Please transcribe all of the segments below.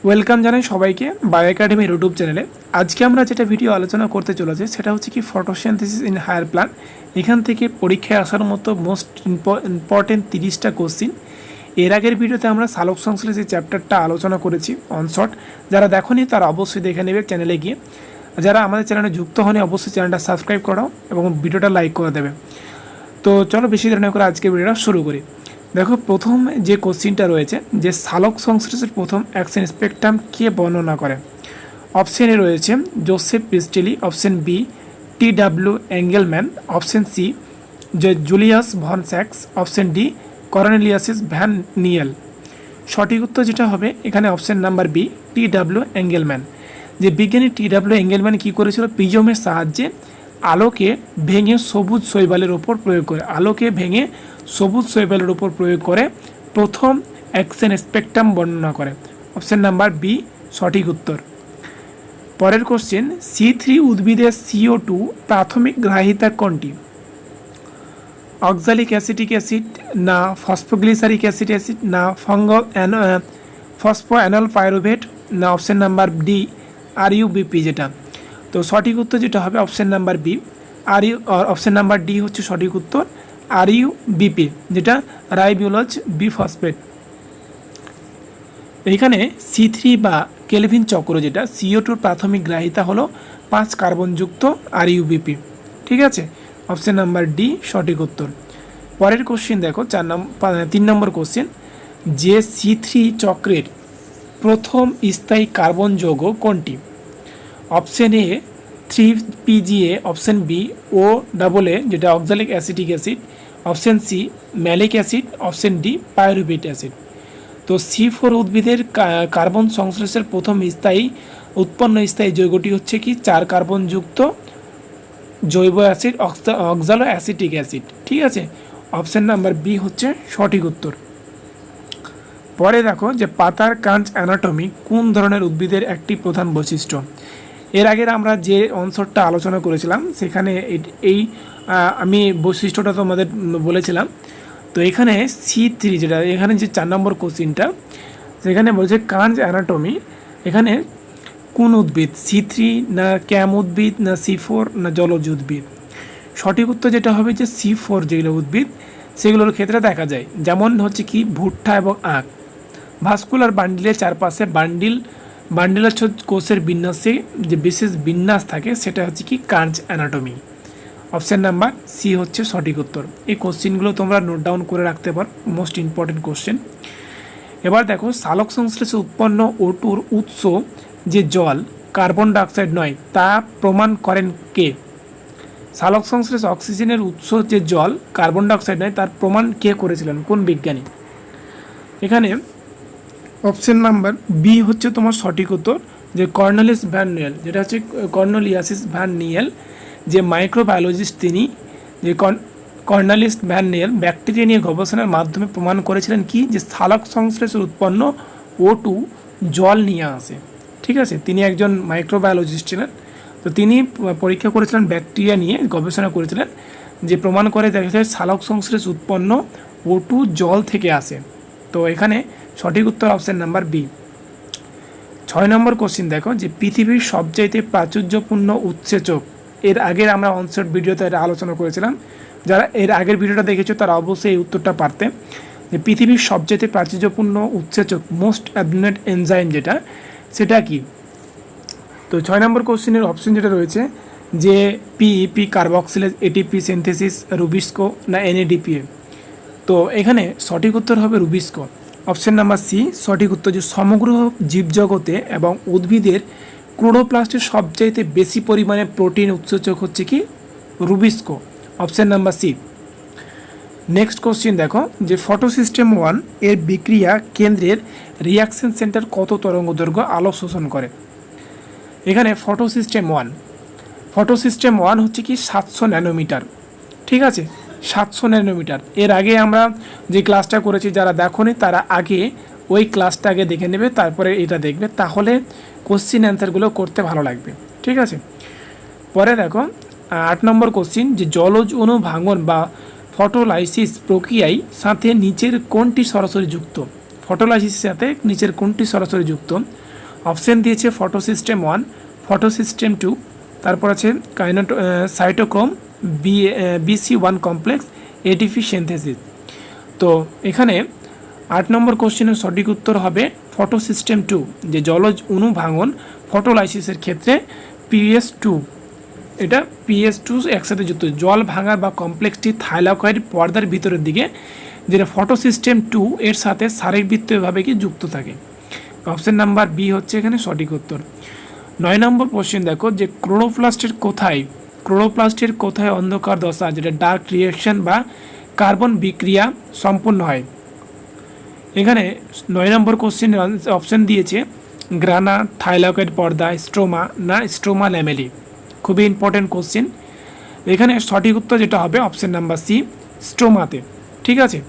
Welcome জানাই সবাইকে bio একাডেমির ইউটিউব চ্যানেলে। আজকে আমরা যেটা ভিডিও আলোচনা করতে চলেছি সেটা হচ্ছে কি ফটোসিনথেসিস ইন হায়ার প্লান্ট। এখান থেকে পরীক্ষায় আসার মতো মোস্ট ইম্পর্টেন্ট 30টা কোশ্চিন। এর আগের ভিডিওতে আমরা সালোক সংশ্লেষের চ্যাপ্টারটা আলোচনা করেছি অনশট। যারা দেখোনি তারা অবশ্যই দেখে নেবে চ্যানেলে গিয়ে। যারা আমাদের চ্যানেলে যুক্ত হয়নি অবশ্যই চ্যানেলটা সাবস্ক্রাইব করো এবং ভিডিওটা লাইক করে দেবে। তো চলো বেশি দেরি না করে আজকে ভিডিওটা শুরু করি। দেখো, প্রথম যে কোশ্চিনটা রয়েছে যে সালোক সংশ্লেষের প্রথম অ্যাকশন স্পেকট্রাম কে বর্ণনা করে। অপশানে রয়েছে Joseph Priestley, option B T W. Engelmann, option C যে জুলিয়াস ভন স্যাক্স, option D Cornelius van Niel. সঠিক উত্তর যেটা হবে এখানে option number B T W. Engelmann. যে বিজ্ঞানী টি.ডাব্লিউ. এঙ্গেলম্যান কী করেছিল, প্রিজমের সাহায্যে আলোকে ভেঙে সবুজ শৈবালের ওপর প্রয়োগ করে সবুজ শৈবালের উপর প্রয়োগ করে প্রথম অ্যাকশন স্পেকট্রাম বর্ণনা করে। অপশন নাম্বার বি সঠিক উত্তর। পরের কোশ্চেন, C3 উদ্ভিদের CO2 প্রাথমিক গ্রাহিতা কোনটি? অক্সালিক অ্যাসিটিক অ্যাসিড, না ফসফোগ্লিসারিক অ্যাসিড, না ফসফোঅ্যানল পাইরুভেট, না অপশন নাম্বার ডি RUBP যেটা। তো সঠিক উত্তর যেটা হবে option number B option number D হচ্ছে সঠিক উত্তর RUBP, যেটা রাইবিউলোজ বিফসফেট। এইখানে C3 বা কেলভিন চক্র যেটা CO2 প্রাথমিক গ্রাহিতা হলো 5 কার্বনযুক্ত RUBP। ঠিক আছে, অপশন নাম্বার ডি সঠিক উত্তর। পরের কোশ্চেন দেখো 3 নম্বর কোশ্চেন, যে C3 চক্রের প্রথম স্থায়ী কার্বন যৌগ কোনটি? Option A 3PGA, option B OAA যেটা oxalic acetic acid, option C malic acid, option D pyruvate acid. তো C4 উদ্ভিদের কার্বন সংশ্লেষের প্রথম উৎপন্ন স্থায়ী যৌগটি হচ্ছে কি 4 কার্বনযুক্ত জৈব অ্যাসিড অক্সালো অ্যাসিটিক অ্যাসিড। ঠিক আছে, অপশন নাম্বার বি হচ্ছে সঠিক উত্তর। পরে দেখো যে পাতার কাঞ্চ অ্যানাটমি কোন ধরনের উদ্ভিদের একটি প্রধান বৈশিষ্ট্য? এর আগের আমরা যে অংশটা আলোচনা করেছিলাম সেখানে আমি বৈশিষ্ট্যটা তোমাদের বলেছিলাম। তো এখানে C3 যেটা এখানে যে 4 নম্বর কোশ্চিনটা সেখানে বলছে কাঞ্চ অ্যানাটমি, এখানে কোন উদ্ভিদ, C3 না ক্যাম উদ্ভিদ, না C4 না জলজ উদ্ভিদ? সঠিক উত্তর যেটা হবে যে C4 যেগুলো উদ্ভিদ সেগুলোর ক্ষেত্রে দেখা যায়, যেমন হচ্ছে কি ভুট্টা এবং আখ। ভাস্কুলার বান্ডিলের চারপাশে বান্ডিলের কোষের বিন্যাসে যে বিশেষ বিন্যাস থাকে সেটা হচ্ছে কি কাঞ্চ অ্যানাটমি। অপশান নাম্বার সি হচ্ছে সঠিক উত্তর। এই কোশ্চেনগুলো তোমরা নোট ডাউন করে রাখতে পারো, মোস্ট ইম্পর্টেন্ট কোশ্চেন। এবার দেখো, সালোক সংশ্লেষে উৎপন্ন O2-র উৎস যে জল, কার্বন ডাইঅক্সাইড নয়, তা প্রমাণ করেন কে? সালোক সংশ্লেষে অক্সিজেনের উৎস যে জল, কার্বন ডাইঅক্সাইড নয়, তার প্রমাণ কে করেছিলেন, কোন বিজ্ঞানী? এখানে অপশন নাম্বার বি হচ্ছে তোমার সঠিক উত্তর, যে কর্নেলিয়াস ভ্যান নিয়েল, যেটা হচ্ছে কর্নেলিয়াস ভ্যান নিয়েল যে মাইক্রোবায়োলজিস্ট, তিনি যে কর্নেলিয়াস ভ্যান নিয়েল ব্যাকটেরিয়া নিয়ে গবেষণার মাধ্যমে প্রমাণ করেছিলেন কি, যে সালোক সংশ্লেষের উৎপন্ন O2 জল নিয়ে আসে। ঠিক আছে, তিনি একজন মাইক্রোবায়োলজিস্ট ছিলেন। তো তিনি পরীক্ষা করেছিলেন, ব্যাকটেরিয়া নিয়ে গবেষণা করেছিলেন, যে প্রমাণ করে দেখা যায় সালোক সংশ্লেষ উৎপন্ন O2 জল থেকে আসে। তো এখানে সঠিক উত্তর অপশন নাম্বার বি। 6 নম্বর কোশ্চিন দেখো, যে পৃথিবীর সবচাইতে প্রাচুর্যপূর্ণ উৎসেচক। এর আগের আমরা অনশট ভিডিওতে এটা আলোচনা করেছিলাম, যারা এর আগের ভিডিওটা দেখেছো তারা অবশ্যই এই উত্তরটা পারতে। যে পৃথিবীর সবচাইতে প্রাচুর্যপূর্ণ উৎসেচক মোস্ট অ্যাবন্ডেন্ট এনজাইম যেটা, সেটা কি? তো 6 নম্বর কোশ্চেনের অপশন যেটা রয়েছে যে PEP carboxylase, ATP synthesis, rubisco না NADPA। তো এখানে সঠিক উত্তর হবে রুবিস্কো। অপশন নাম্বার সি সঠিক উত্তর। যে সমগ্র জীবজগতে এবং উদ্ভিদের ক্লোরোপ্লাস্টের সবচাইতে বেশি পরিমাণে প্রোটিন উৎসেচক হচ্ছে কি rubisco. Option number C. Next question দেখো, যে ফটোসিস্টেম 1 এর বিক্রিয়া কেন্দ্রের রিয়াকশন সেন্টার কত তরঙ্গদৈর্ঘ্য আলো শোষণ করে? এখানে ফটোসিস্টেম 1 হচ্ছে কি 700 ন্যানোমিটার। ঠিক আছে, 700 ন্যানোমিটার। এর আগে আমরা যে ক্লাসটা করেছি, যারা দেখোনি তারা আগে ওই ক্লাসটা আগে দেখে নেবে, তারপরে এটা দেখবে, তাহলে কোশ্চিন অ্যান্সারগুলো করতে ভালো লাগবে। ঠিক আছে, পরে দেখো 8 নম্বর কোশ্চিন, যে জলজ অণু ভাঙন বা ফটোলাইসিস প্রক্রিয়ায় সাথে নিচের কোনটি সরাসরি যুক্ত? ফটোলাইসিসের সাথে নিচের কোনটি সরাসরি যুক্ত? অপশন দিয়েছে ফটোসিস্টেম 1, ফটোসিস্টেম 2, তারপর আছে cytochrome BC1 complex, ATP synthesis. তো এখানে 8 নম্বর কোশ্চেনের সঠিক উত্তর হবে ফটোসিস্টেম 2, যে জলজ অণু ভাঙন ফটোলাইসিসের ক্ষেত্রে PS2, এটা PS2 একসাথে যুক্ত জল ভাঙার বা কমপ্লেক্সটি থাইলাকয়েড পর্দার ভিতরের দিকে, যেটা ফটোসিস্টেম 2 এর সাথে শারীরবৃত্তীয়ভাবে কি যুক্ত থাকে। অপশন নাম্বার বি হচ্ছে এখানে সঠিক উত্তর। 9 নম্বর কোশ্চেন দেখো, যে ক্লোরোপ্লাস্টের কোথায় অন্ধকার দশা, যেটা ডার্ক রিয়েকশন বা কার্বন বিক্রিয়া সম্পন্ন হয়। এখানে 9 নম্বর কোশ্চেনের অপশন দিয়েছে গ্রানা, থাইলাকয়েড পর্দা, স্ট্রোমা ল্যামেলি। খুবই ইম্পর্টেন্ট কোশ্চেন। এখানে সঠিক উত্তর যেটা হবে অপশন নাম্বার সি, স্ট্রোমাতে। ঠিক আছে,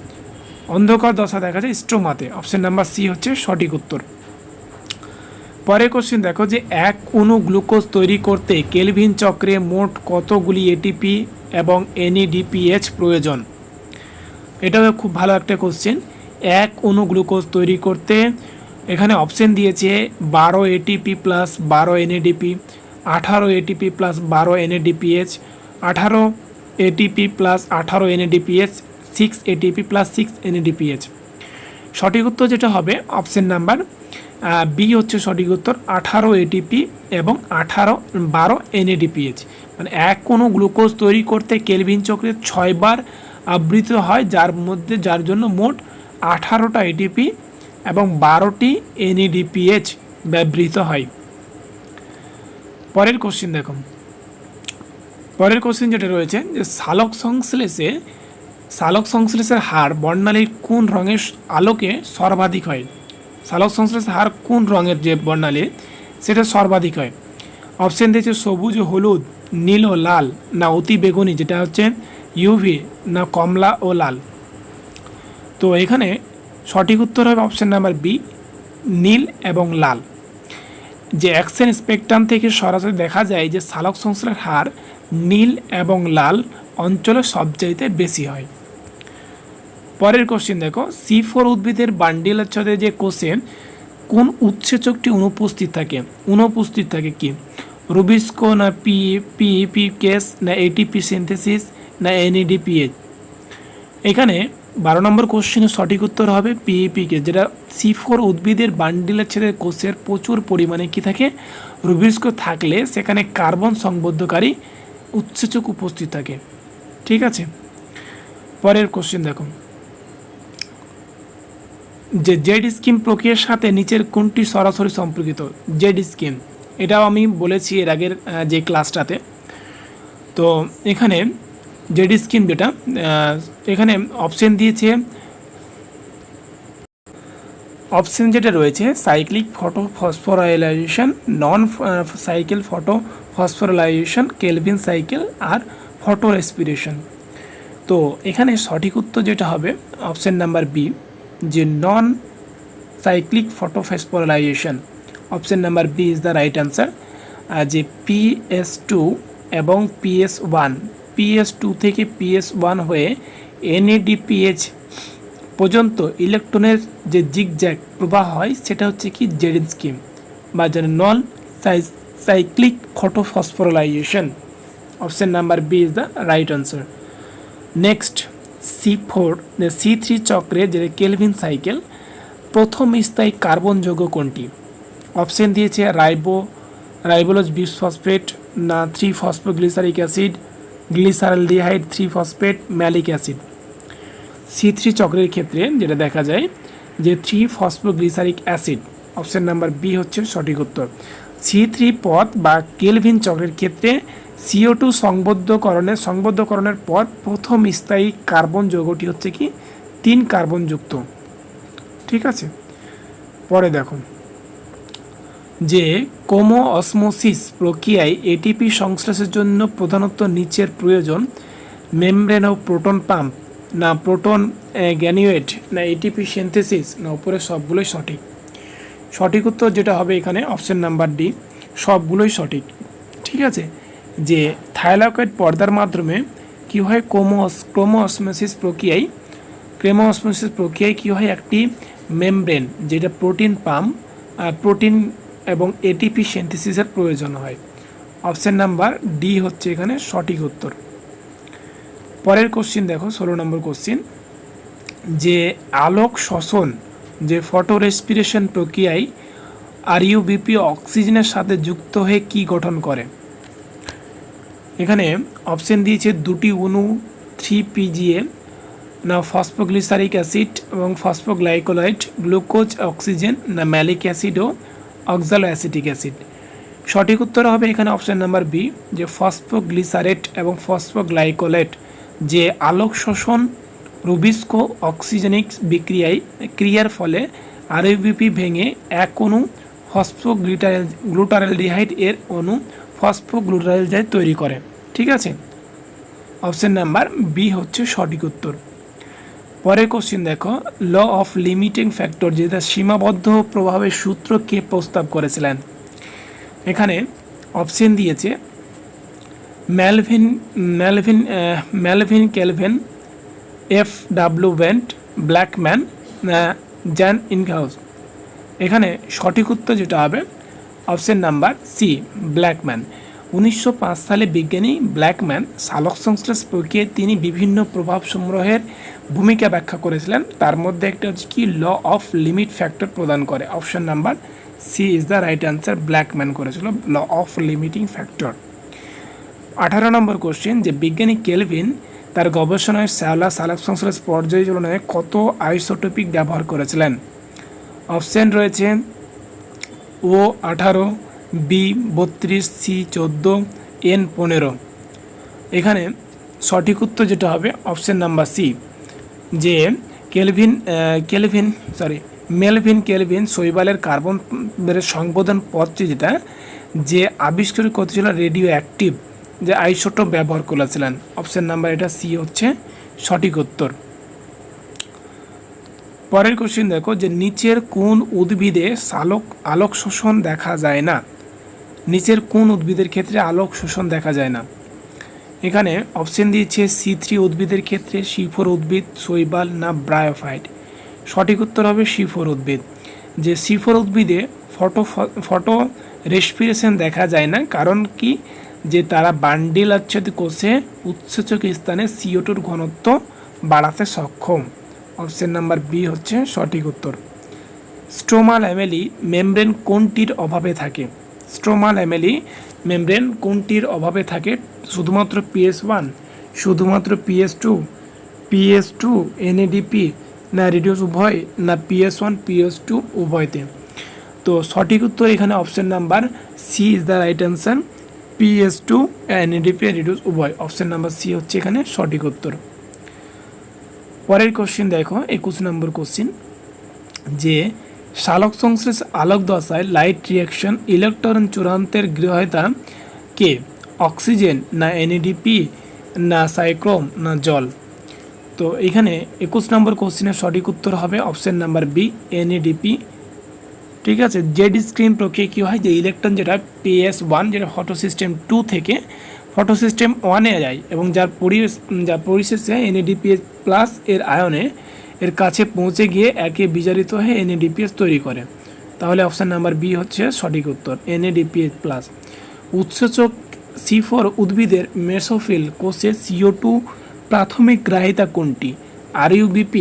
অন্ধকার দশা দেখা যায় স্ট্রোমাতে, অপশন নাম্বার সি হচ্ছে সঠিক উত্তর। পরের কোশ্চেন দেখো, যে এক অণু গ্লুকোজ তৈরি করতে কেলভিন চক্রে মোট কতগুলি এটিপি এবং NADPH প্রয়োজন। এটাও খুব ভালো একটা কোশ্চেন। এক অণু গ্লুকোজ তৈরি করতে এখানে অপশন দিয়েছে 12 ATP plus 12 NADP, 18 ATP plus 12 NADPH, 18 ATP plus 18 NADPH, 6 ATP plus 6 NADPH। সঠিক উত্তর যেটা হবে অপশন নাম্বার বি হচ্ছে সঠিক উত্তর, 18 ATP এবং 12 NADPH। মানে এক কোনো গ্লুকোজ তৈরি করতে কেলভিন চক্রে 6 বার আবৃত হয়, যার জন্য মোট 18টা ATP এবং 12টি NADPH ব্যবহৃত হয়। পরের কোশ্চেন দেখো, পরের কোশ্চেন যেটা রয়েছে, যে সালোক সংশ্লেষের হার বর্ণালীর কোন রঙের আলোকে সর্বাধিক হয়। সালোক সংশ্লেষের হার কোন রঙের যে বর্ণালী সেটা সর্বাধিক হয়। অপশন দিয়েছে সবুজ ও হলুদ, নীল ও লাল, না অতি বেগুনি যেটা হচ্ছে UV, না কমলা ও লাল। তো এখানে সঠিক উত্তর হবে অপশন নাম্বার বি, নীল এবং লাল। যে অ্যাকশন স্পেকট্রাম থেকে সরাসরি দেখা যায় যে সালোক সংশ্লেষের হার নীল এবং লাল অঞ্চলে সবচাইতে বেশি হয়। পরের কোশ্চেন দেখো, C4 উদ্ভিদের বান্ডিলচ্ছদে যে কোষে কোন উৎসেচকটি অনুপস্থিত থাকে কি, রুবিস্কো, না PEP কেস, না ATP সিনথেসিস, না NADPH। এখানে 12 নম্বর কোশ্চেনের সঠিক উত্তর হবে PEP কেস, যেটা C4 উদ্ভিদের বান্ডিলচ্ছদের কোষের প্রচুর পরিমাণে কি থাকে, রুবিস্কো থাকলে সেখানে কার্বন সংবদ্ধকারী উৎসেচক উপস্থিত থাকে। ঠিক আছে, পরের কোশ্চেন দেখো, যে জেড স্কিম প্রক্রিয়ার সাথে নিচের কোনটি সরাসরি সম্পর্কিত। জেড স্কিম এটাও আমি বলেছি এর আগের যে ক্লাসটাতে। তো এখানে জেড স্কিম যেটা এখানে অপশন দিয়েছে, অপশন যেটা রয়েছে সাইক্লিক ফটোফসফোরাইলেশন, নন সাইকেল ফটোফসফোরাইলেশন, কেলভিন সাইকেল আর ফটো রেসপিরেশন। তো এখানে সঠিক উত্তর যেটা হবে অপশন নাম্বার বি, যে non cyclic photophosphorylation. Option number B is the right answer. যে PS2 এবং PS2 থেকে PS1 হয়ে NADPH পর্যন্ত ইলেকট্রনের যে জিগজ্যাগ প্রবাহ হয় সেটা হচ্ছে কি জেড স্কিম বা non cyclic photophosphorylation. Option number B is the right answer. Next, C3 চক্রে যে কেলভিন সাইকেল প্রথম স্থায়ী কার্বন যৌগ কোনটি। অপশন দিয়েছে রাইবোলোজ বিসফসফেট, না 3-ফসফোগ্লিসারিক অ্যাসিড, গ্লিসারলডিহাইড 3-ফসফেট, ম্যালিক অ্যাসিড। C3 চক্রের ক্ষেত্রে যেটা দেখা যায় যে 3-ফসফোগ্লিসারিক অ্যাসিড, অপশন নাম্বার বি হচ্ছে সঠিক উত্তর। C3 পথ বা কেলভিন চক্রের ক্ষেত্রে CO2 সংবদ্ধকরণের পর প্রথম স্থায়ী কার্বন যৌগটি হচ্ছে কি 3 কার্বন যুক্ত। ঠিক আছে, পরে দেখো, যে কোমো অসমোসিস প্রক্রিয়ায় এটিপি সংশ্লেষের জন্য প্রধানত নিচের প্রয়োজন, মেমব্রেন ও প্রোটন পাম্প, না প্রোটন গ্যানুয়েট, না ATP সিনথেসিস, না উপরে সবগুলোই সঠিক। সঠিক উত্তর যেটা হবে এখানে অপশন নাম্বার ডি, সবগুলোই সঠিক। ঠিক আছে, যে থাইলাকয়েড পর্দার মাধ্যমে কী হয়, ক্রোমো অসমোসিস প্রক্রিয়ায় কী হয়, একটি মেমব্রেন যেটা প্রোটিন এবং এটিপি সিনথেসিসের প্রয়োজন হয়। অপশন নাম্বার ডি হচ্ছে এখানে সঠিক উত্তর। পরের কোশ্চিন দেখো 16 নম্বর কোশ্চিন, যে আলোক শ্বসন যে ফটো রেসপিরেশন প্রক্রিয়ায় আরইউবিপি অক্সিজেনের সাথে যুক্ত হয়ে কি গঠন করে। এখানে অপশন দিয়েছে দুটি অণু 3PGA, না ফসফোগ্লিসারিক অ্যাসিড এবং ফসফোগ্লাইকোলাইড, গ্লুকোজ, অক্সিজেন, না ম্যালিক অ্যাসিড ও অক্সালো অ্যাসিটিক অ্যাসিড। সঠিক উত্তর হবে এখানে অপশন নাম্বার বি, যে ফসফোগ্লিসারেট এবং ফসফোগ্লাইকোলাইড যে আলোক শোষণ রুবিস্কো অক্সিজেনিক ক্রিয়ার ফলে আরইউবিপি ভেঙে এক অণু ফসফোগ্লুটারালডিহাইড এর অণু ফসফোগ্লুটারালডিহাইড তৈরি করে। ঠিক আছে, অপশন নাম্বার বি হচ্ছে সঠিক উত্তর। পরের কোশ্চিন দেখো, ল অফ লিমিটিং ফ্যাক্টর যেটা সীমাবদ্ধ প্রভাবের সূত্র কে প্রস্তাব করেছিলেন। এখানে অপশন দিয়েছে Melvin Calvin, FW Went, Blackman, Jan Ingenhousz. এখানে সঠিক উত্তর যেটা হবে অপশন নাম্বার সি, ব্ল্যাকম্যান। 1905 সালে বিজ্ঞানী ব্ল্যাকম্যান সালোক সংশ্লেষ প্রক্রিয়ায় তিনি বিভিন্ন প্রভাব সমূহের ভূমিকা ব্যাখ্যা করেছিলেন। তার মধ্যে একটা হচ্ছে কি ল অফ লিমিট ফ্যাক্টর প্রদান করে। Option number C is the right answer, Blackman করেছিল law of limiting factor. 18 number question, যে বিজ্ঞানী কেলভিন তার গবেষণায় শ্যাওলা সালোক সংশ্লেষ পর্যালোচনায় কত আইসোটোপিক ব্যবহার করেছিলেন। অপশন রয়েছে ও 18, বি 32, সি 14, এন 15। এখানে সঠিক উত্তর যেটা হবে অপশন নাম্বার সি, যে মেলভিন কেলভিন শৈবালের কার্বন সংবোধন পত্রে যেটা যে আবিষ্কার করেছিল রেডিও অ্যাক্টিভ যে আইসোটোপ ব্যবহার করেছিলেন। অপশন নাম্বার এটা সি হচ্ছে সঠিক উত্তর। পরের কোশ্চেন দেখো, যে নিচের কোন উদ্ভিদে আলোক শোষণ দেখা যায় না। নিচের কোন উদ্ভিদের ক্ষেত্রে আলোক শোষণ দেখা যায় না। এখানে অপশন দিয়েছে C3 উদ্ভিদের ক্ষেত্রে, C4 উদ্ভিদ, শৈবাল, না ব্রায়োফাইট। সঠিক উত্তর হবে C4 উদ্ভিদ। যে C4 উদ্ভিদে ফটো রেসপিরেশন দেখা যায় না, কারণ কি, যে তারা বান্ডিল আচ্ছাদিত কোষে উৎসেচক স্থানে CO2 ঘনত্ব বাড়াতে সক্ষম। অপশন নাম্বার বি হচ্ছে সঠিক উত্তর। স্ট্রোমা ল্যামেলি মেমব্রেন কোনটির অভাবে থাকে। স্ট্রোমা ল্যামেলি মেমব্রেন কোনটির অভাবে থাকে। শুধুমাত্র PS1, শুধুমাত্র PS2, NADP, না রিডিউস উভয়, না PS1 PS2 উভয়তে। তো সঠিক উত্তর এখানে option number C is the right answer, PS2 NADP reduce উভয়। অপশন নাম্বার সি হচ্ছে এখানে সঠিক উত্তর। পরের কোশ্চিন দেখো 21 নম্বর কোশ্চিন, যে সালোক সংশ্লেষ আলোক দশায় লাইট রিয়াকশন ইলেকট্রন চূড়ান্তের গ্রহীতা কে। অক্সিজেন, না NADP, না সাইক্রোম, না জল। তো এখানে 21 নম্বর কোশ্চিনের সঠিক উত্তর হবে অপশন নাম্বার বি, NADP। ঠিক আছে, জেড স্ক্রিন প্রক্রিয়া কী হয়, যে ইলেকট্রন যেটা PS1 যেটা ফটো সিস্টেম 2 থেকে ফটো সিস্টেম 1-এ যায় এবং যার পরিশেষে NADPH+ এর আয়নে এর কাছে পৌঁছে গিয়ে একে বিজারিত হয়ে NADPH তৈরি করে। তাহলে অপশান নাম্বার বি হচ্ছে সঠিক উত্তর, NADPH+। উৎসেচক C4 উদ্ভিদের মেসোফিল কোষে CO2 প্রাথমিক গ্রাহিতা কোনটি। RUBP,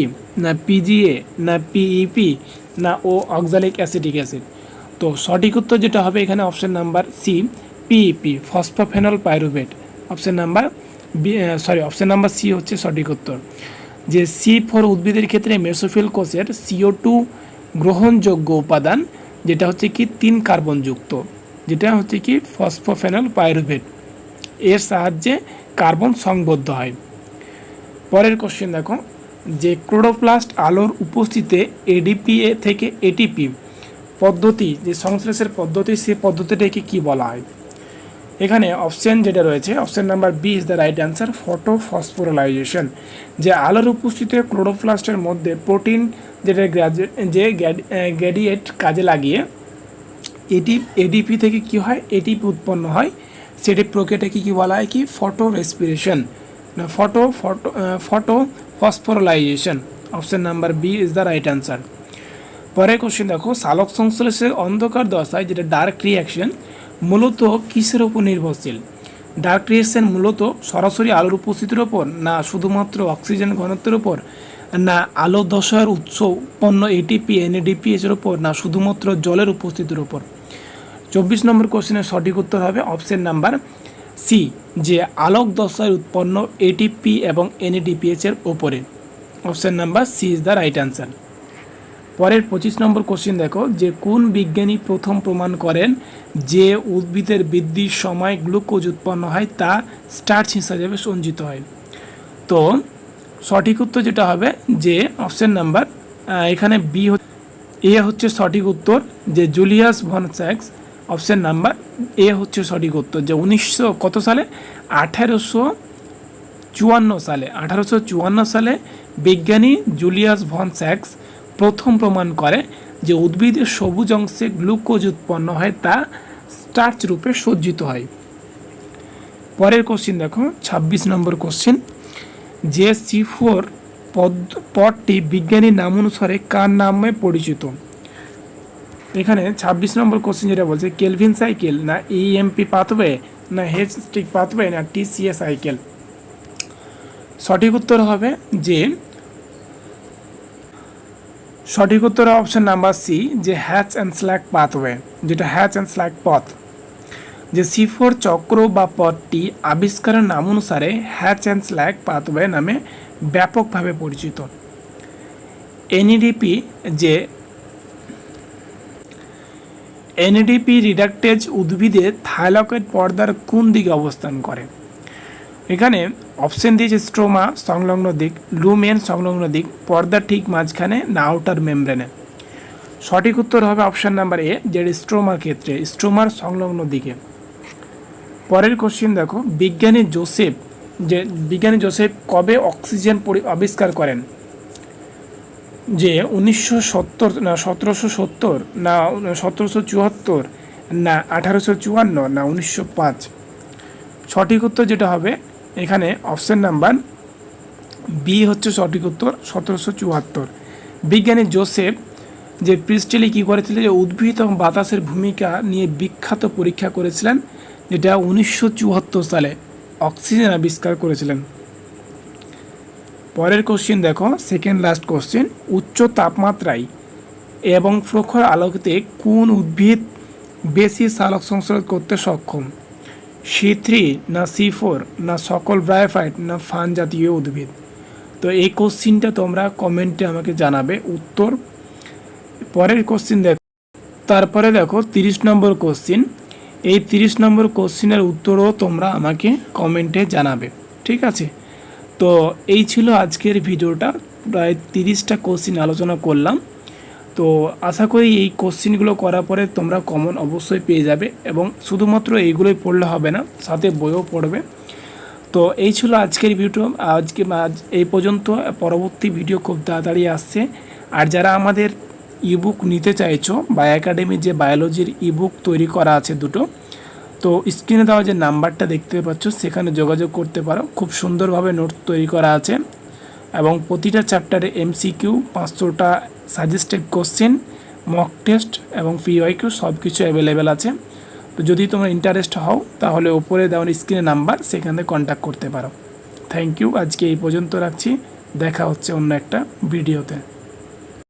না PGA, না PEP, না অক্সালিক অ্যাসিটিক অ্যাসিড। তো সঠিক উত্তর যেটা হবে এখানে option number C, PEP, phosphophenol pyruvate. Option number C হচ্ছে সঠিক উত্তর। যে C4 উদ্ভিদের ক্ষেত্রে মেসোফিল কোষের CO2 গ্রহণযোগ্য উপাদান যেটা হচ্ছে কি 3 কার্বনযুক্ত, যেটা হচ্ছে কি ফসফোফেনল পাইরুভেট, এর সাহায্যে কার্বন সংবদ্ধ হয়। পরের কোশ্চেন দেখো, যে ক্লোরোপ্লাস্ট আলোর উপস্থিতিতে ADPA থেকে ATP পদ্ধতি যে সংশ্লেষের পদ্ধতি, সেই পদ্ধতিটাকে কি বলা হয়। এখানে অপশন যেটা রয়েছে option number B is the right answer, photophosphorylation. যে আলোর উপস্থিতিতে ক্লোরোপ্লাস্টের মধ্যে প্রোটিন যেটা গ্যাডিয়েট কাজে লাগিয়ে ADP থেকে কি হয়, ATP উৎপন্ন হয়, সেটি প্রক্রিয়াটাকে কি বলা হয়, কি ফটো রেসপিরেশন, না photophosphorylation. Option number B is the right answer. পরের কোশ্চেন দেখো, সালোক সংশ্লেষের অন্ধকার দশায় যেটা ডার্ক রিয়াকশন মূলত কিসের উপর নির্ভরশীল? ডার্ক রিয়াকশন মূলত সরাসরি আলোর উপস্থিতির ওপর, না শুধুমাত্র অক্সিজেন ঘনত্বের ওপর, না আলো দশার উৎস উৎপন্ন এটিপি এনএডিপিএস এর ওপর, না শুধুমাত্র জলের উপস্থিতির ওপর? 24 নম্বর কোশ্চেনের সঠিক উত্তর হবে অপশন নাম্বার সি, যে আলোক দশায় উৎপন্ন এটিপি এবং এনএডিপিএস এর ওপরে। Option number C is the right answer. পরের 25 নম্বর কোশ্চেন দেখো, যে কোন বিজ্ঞানী প্রথম প্রমাণ করেন যে উদ্ভিদের বৃদ্ধির সময় গ্লুকোজ উৎপন্ন হয় তা স্টার্চ হিসাবে সঞ্চিত হয়? তো সঠিক উত্তর যেটা হবে যে অপশন নাম্বার এখানে বি, এ হচ্ছে সঠিক উত্তর, যে জুলিয়াস ভন স্যাক্স। অপশন নাম্বার এ হচ্ছে সঠিক উত্তর, যে 1900 কত সালে, 1854 সালে বিজ্ঞানী জুলিয়াস ভন স্যাক্স প্রথম প্রমাণ করে যে উদ্ভিদের সবুজ অংশে গ্লুকোজ উৎপন্ন হয় তা স্টার্চ রূপে সজ্জিত হয়। পরের কোশ্চেন দেখো, 26 নম্বর কোশ্চেন, যে C4 পদটি বিজ্ঞানীর নাম অনুসারে কার নামে পরিচিত? এখানে 26 নম্বর কোশ্চেন যেটা বলছে, কেলভিন সাইকেল, না ইএমপি পাথওয়ে, না হেজ স্টিক পাথওয়ে, না টিসিএ সাইকেল? সঠিক উত্তর হবে যে সঠিক উত্তর অপশন নাম্বার সি, যে হ্যাচ অ্যান্ড স্ল্যাক পাথওয়ে, যেটা হ্যাচ অ্যান্ড স্ল্যাক পথ। যে C4 চক্র বা পথটি আবিষ্কারের নাম অনুসারে হ্যাচ অ্যান্ড স্ল্যাক পাথওয়ে নামে ব্যাপকভাবে পরিচিত। এনএডিপি, যে এনএডিপি রিডাক্টেজ উদ্ভিদে থাইলাকয়েড পর্দার কোন দিকে অবস্থান করে? এখানে অপশন দিয়েছে স্ট্রোমা সংলগ্ন দিক, লুমেন সংলগ্ন দিক, পর্দার ঠিক মাঝখানে, না আউটার মেমব্রেনে? সঠিক উত্তর হবে অপশন নাম্বার এ, যে স্ট্রোমার ক্ষেত্রে, স্ট্রোমার সংলগ্ন দিকে। পরের কোশ্চেন দেখো, বিজ্ঞানী জোসেফ কবে অক্সিজেন আবিষ্কার করেন? যে 1970, না 1770, না 1774, না 1854, না 1905? সঠিক উত্তর যেটা হবে এখানে অপশন নাম্বার বি হচ্ছে সঠিক উত্তর, 1774। বিজ্ঞানী জোসেফ যে প্রিস্টেলি কী করেছিলেন, যে উদ্ভিদ এবং বাতাসের ভূমিকা নিয়ে বিখ্যাত পরীক্ষা করেছিলেন, যেটা 1974 সালে অক্সিজেন আবিষ্কার করেছিলেন। পরের কোশ্চেন দেখো, সেকেন্ড লাস্ট কোশ্চেন, উচ্চ তাপমাত্রায় এবং প্রখর আলোতে কোন উদ্ভিদ বেশি সালোক সংশ্লেষ করতে সক্ষম? C3, না C4, না সকল ব্রায়োফাইট, না ফান জাতীয় উদ্ভিদ? তো এই কোশ্চিনটা তোমরা কমেন্টে আমাকে জানাবে উত্তর। পরের কোশ্চিন দেখো, তারপরে দেখো 30 নম্বর কোশ্চিন। এই 30 নম্বর কোশ্চিনের উত্তরও তোমরা আমাকে কমেন্টে জানাবে, ঠিক আছে? তো এই ছিল আজকের ভিডিওটা, প্রায় 30টা কোশ্চিন আলোচনা করলাম। তো আশা করি এই কোশ্চিনগুলো করার পরে তোমরা কমন অবশ্যই পেয়ে যাবে, এবং শুধুমাত্র এইগুলোই পড়লে হবে না, সাথে বইও পড়বে। তো এই ছিল আজকের ভিডিও, আজ এই পর্যন্ত। পরবর্তী ভিডিও খুব তাড়াতাড়ি আসছে। আর যারা আমাদের ইবুক নিতে চাইছো, বায়ো একাডেমির যে বায়োলজির ইবুক তৈরি করা আছে দুটো, তো স্ক্রিনে দেওয়া যে নাম্বারটা দেখতে পাচ্ছ সেখানে যোগাযোগ করতে পারো। খুব সুন্দরভাবে নোট তৈরি করা আছে, এবং প্রতিটা চ্যাপ্টারে MCQ, 500টা সাজেস্টেড কোশ্চেন, মক টেস্ট এবং PYQ সব কিছু অ্যাভেলেবেল আছে। তো যদি তোমরা ইন্টারেস্ট হও তাহলে ওপরে দেওয়ার স্ক্রিনে নাম্বার, সেখানে কন্ট্যাক্ট করতে পারো। থ্যাংক ইউ, আজকে এই পর্যন্ত রাখছি। দেখা হচ্ছে অন্য একটা ভিডিওতে।